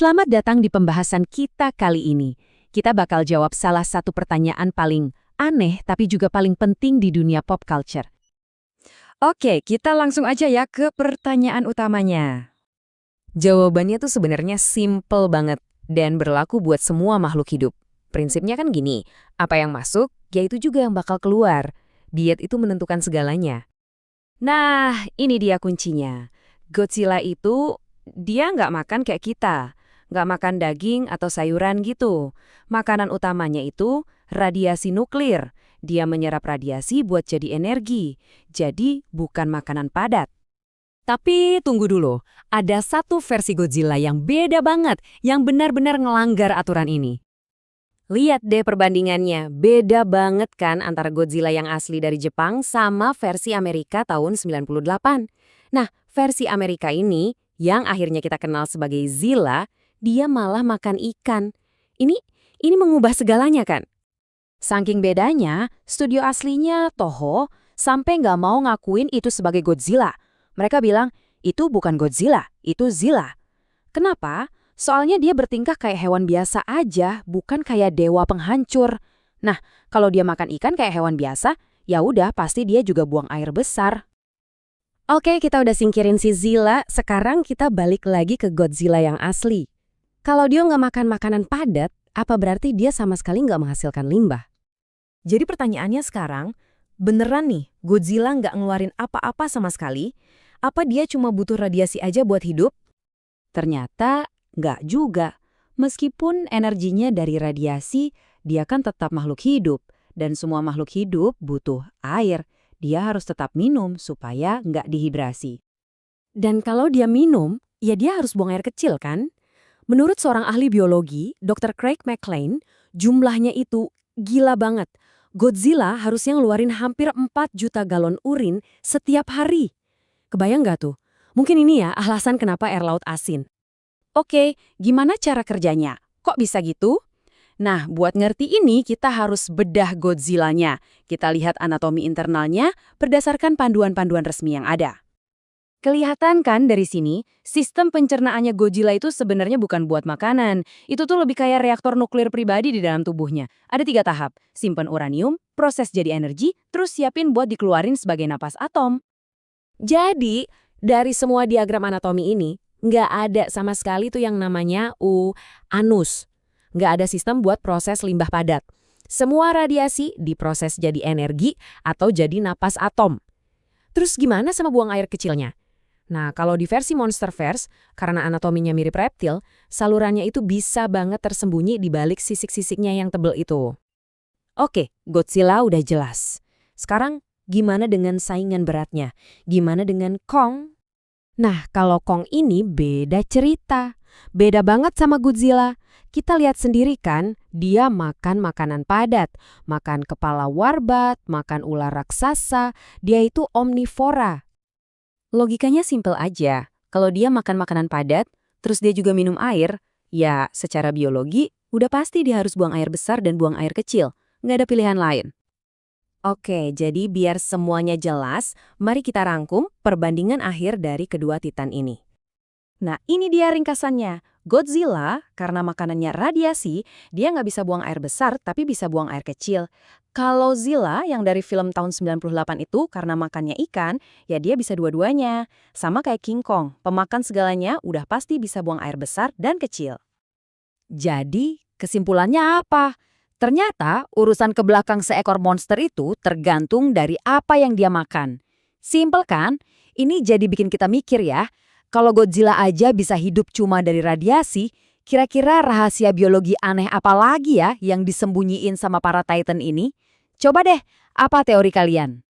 Selamat datang di pembahasan kita kali ini. Kita bakal jawab salah satu pertanyaan paling aneh tapi juga paling penting di dunia pop culture. Oke, kita langsung aja ya ke pertanyaan utamanya. Jawabannya tuh sebenarnya simple banget dan berlaku buat semua makhluk hidup. Prinsipnya kan gini, apa yang masuk, ya itu juga yang bakal keluar. Diet itu menentukan segalanya. Nah, ini dia kuncinya. Godzilla itu, dia nggak makan kayak kita. Nggak makan daging atau sayuran gitu. Makanan utamanya itu radiasi nuklir. Dia menyerap radiasi buat jadi energi. Jadi, bukan makanan padat. Tapi tunggu dulu, ada satu versi Godzilla yang beda banget, yang benar-benar ngelanggar aturan ini. Lihat deh perbandingannya, beda banget kan antara Godzilla yang asli dari Jepang sama versi Amerika tahun 98. Nah, versi Amerika ini, yang akhirnya kita kenal sebagai Zilla, dia malah makan ikan. Ini mengubah segalanya kan? Saking bedanya, studio aslinya Toho sampai nggak mau ngakuin itu sebagai Godzilla. Mereka bilang, itu bukan Godzilla, itu Zilla. Kenapa? Soalnya dia bertingkah kayak hewan biasa aja, bukan kayak dewa penghancur. Nah, kalau dia makan ikan kayak hewan biasa, ya udah pasti dia juga buang air besar. Oke, kita udah singkirin si Zilla, sekarang kita balik lagi ke Godzilla yang asli. Kalau dia nggak makan makanan padat, apa berarti dia sama sekali nggak menghasilkan limbah? Jadi pertanyaannya sekarang, beneran nih Godzilla nggak ngeluarin apa-apa sama sekali? Apa dia cuma butuh radiasi aja buat hidup? Ternyata nggak juga. Meskipun energinya dari radiasi, dia kan tetap makhluk hidup. Dan semua makhluk hidup butuh air. Dia harus tetap minum supaya nggak dehidrasi. Dan kalau dia minum, ya dia harus buang air kecil kan? Menurut seorang ahli biologi, Dr. Craig McLean, jumlahnya itu gila banget. Godzilla harusnya ngeluarin hampir 4 juta galon urin setiap hari. Kebayang nggak tuh? Mungkin ini ya alasan kenapa air laut asin. Oke, gimana cara kerjanya? Kok bisa gitu? Nah, buat ngerti ini kita harus bedah Godzilla-nya. Kita lihat anatomi internalnya berdasarkan panduan-panduan resmi yang ada. Kelihatan kan dari sini, sistem pencernaannya Godzilla itu sebenarnya bukan buat makanan. Itu tuh lebih kayak reaktor nuklir pribadi di dalam tubuhnya. Ada 3 tahap, simpen uranium, proses jadi energi, terus siapin buat dikeluarin sebagai napas atom. Jadi, dari semua diagram anatomi ini, nggak ada sama sekali tuh yang namanya anus. Nggak ada sistem buat proses limbah padat. Semua radiasi diproses jadi energi atau jadi napas atom. Terus gimana sama buang air kecilnya? Nah, kalau di versi Monsterverse, karena anatominya mirip reptil, salurannya itu bisa banget tersembunyi di balik sisik-sisiknya yang tebel itu. Oke, Godzilla udah jelas. Sekarang, gimana dengan saingan beratnya? Gimana dengan Kong? Nah, kalau Kong ini beda cerita. Beda banget sama Godzilla. Kita lihat sendiri kan, dia makan makanan padat, makan kepala warbat, makan ular raksasa, dia itu omnivora. Logikanya simpel aja. Kalau dia makan makanan padat, terus dia juga minum air, ya secara biologi udah pasti dia harus buang air besar dan buang air kecil. Nggak ada pilihan lain. Oke, jadi biar semuanya jelas, mari kita rangkum perbandingan akhir dari kedua titan ini. Nah, ini dia ringkasannya. Godzilla, karena makanannya radiasi, dia nggak bisa buang air besar, tapi bisa buang air kecil. Kalau Zilla, yang dari film tahun 98 itu, karena makannya ikan, ya dia bisa dua-duanya. Sama kayak King Kong, pemakan segalanya udah pasti bisa buang air besar dan kecil. Jadi, kesimpulannya apa? Ternyata urusan ke belakang seekor monster itu tergantung dari apa yang dia makan. Simpel kan? Ini jadi bikin kita mikir ya. Kalau Godzilla aja bisa hidup cuma dari radiasi, kira-kira rahasia biologi aneh apa lagi ya yang disembunyiin sama para Titan ini? Coba deh, apa teori kalian?